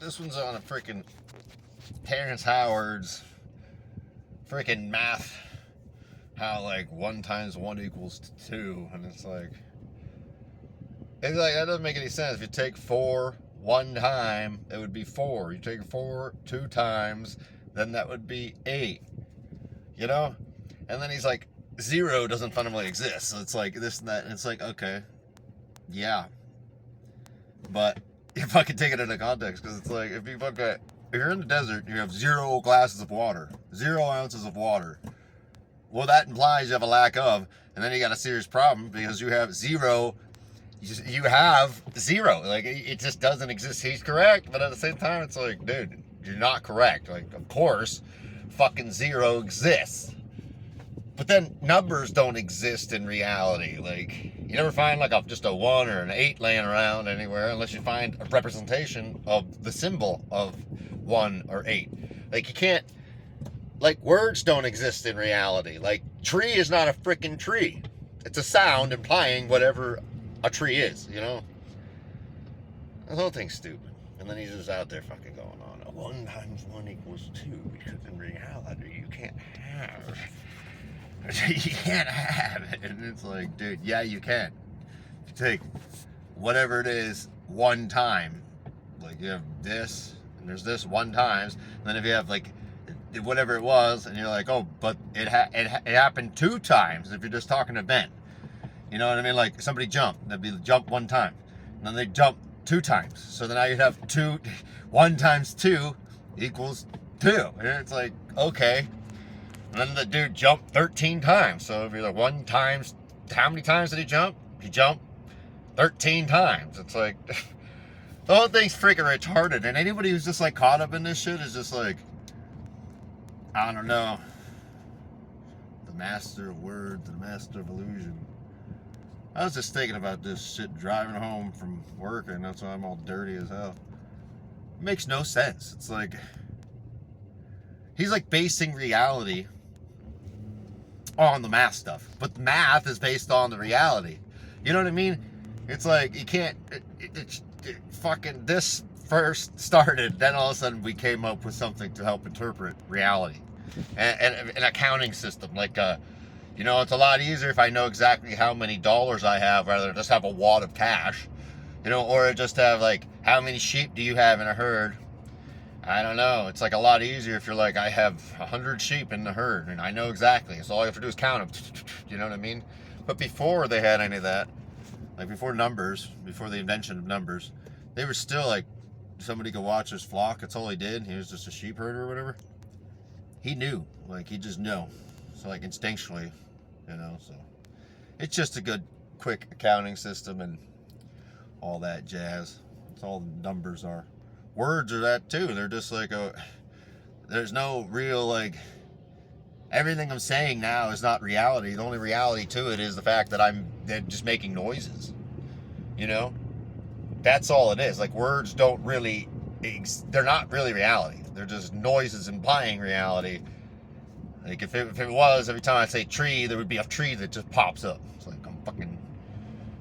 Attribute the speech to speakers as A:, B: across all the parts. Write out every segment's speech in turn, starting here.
A: This one's on a freaking Terrance Howard's freaking math. How like 1 times 1 equals 2, and it's like that doesn't make any sense. If you take 4 1 time, it would be 4. You take 4 2 times, then that would be 8. You know? And then he's like, 0 doesn't fundamentally exist. So it's like this and that, and it's like, okay, yeah. But you fucking take it into context, because it's like, if you're in the desert, you have 0 glasses of water, 0 ounces of water. Well, that implies you have a lack of, and then you got a serious problem because you have 0. You have 0. Like, it just doesn't exist. He's correct, but at the same time, it's like, dude, you're not correct. Like, of course, fucking 0 exists. But then numbers don't exist in reality. Like, you never find like just a 1 or an 8 laying around anywhere unless you find a representation of the symbol of 1 or 8. Like, you can't, like, words don't exist in reality. Like, tree is not a freaking tree. It's a sound implying whatever a tree is, you know? The whole thing's stupid. And then he's just out there fucking going on. 1 times 1 equals 2, because in reality you can't have. You can't have it. And it's like, dude, yeah, you can. If you take whatever it is 1 time, like you have this, and there's this 1 times, and then if you have like whatever it was, and you're like, oh, but it happened 2 times. If you're just talking to Ben, you know what I mean? Like somebody jumped, that'd be jump 1 time, and then they jump 2 times. So then now you'd have 1 times 2 equals 2, and it's like, okay. And then the dude jumped 13 times. So if you're like 1 times, how many times did he jump? He jumped 13 times. It's like, the whole thing's freaking retarded. And anybody who's just like caught up in this shit is just like, I don't know. The master of words, the master of illusion. I was just thinking about this shit driving home from work, and that's why I'm all dirty as hell. It makes no sense. It's like, he's like basing reality on the math stuff, but the math is based on the reality. You know what I mean? It's like, you can't, fucking, this first started, then all of a sudden we came up with something to help interpret reality. And an accounting system, like, you know, it's a lot easier if I know exactly how many dollars I have, rather than just have a wad of cash, you know, or just have like, how many sheep do you have in a herd? I don't know. It's like a lot easier if you're like, I have 100 sheep in the herd, and I know exactly. So all you have to do is count them. You know what I mean? But before they had any of that, like before numbers, before the invention of numbers, they were still like, somebody could watch his flock. That's all he did. He was just a sheep herder or whatever. He knew. Like, he just knew. So like instinctually, you know, so it's just a good, quick accounting system and all that jazz. That's all the numbers are. Words are that too. They're just like there's no real, like, everything I'm saying now is not reality. The only reality to it is the fact that they're just making noises, you know? That's all it is. Like, words don't really, they're not really reality. They're just noises implying reality. Like, if it was, every time I say tree, there would be a tree that just pops up. It's like, I'm fucking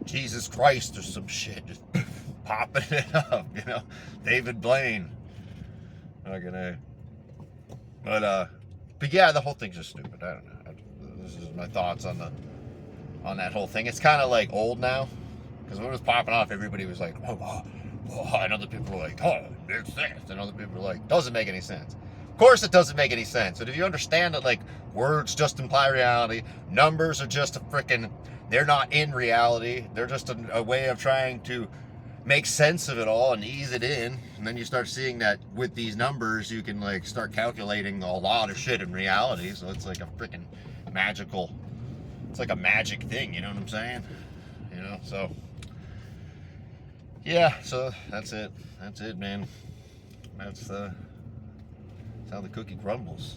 A: Jesus Christ or some shit, just popping it up, you know? David Blaine. Fucking A. But yeah, the whole thing's just stupid. I don't know. This is my thoughts on that whole thing. It's kind of like old now, because when it was popping off, everybody was like, oh, and other people were like, oh, it makes sense, and other people were like, doesn't make any sense. Of course it doesn't make any sense. But if you understand that, like, words just imply reality, numbers are just a frickin', they're not in reality. They're just a way of trying to make sense of it all and ease it in. And then you start seeing that with these numbers, you can, like, start calculating a lot of shit in reality. So it's like a freaking magical, it's like a magic thing, you know what I'm saying? You know, so yeah, so that's it, man. That's how the cookie crumbles.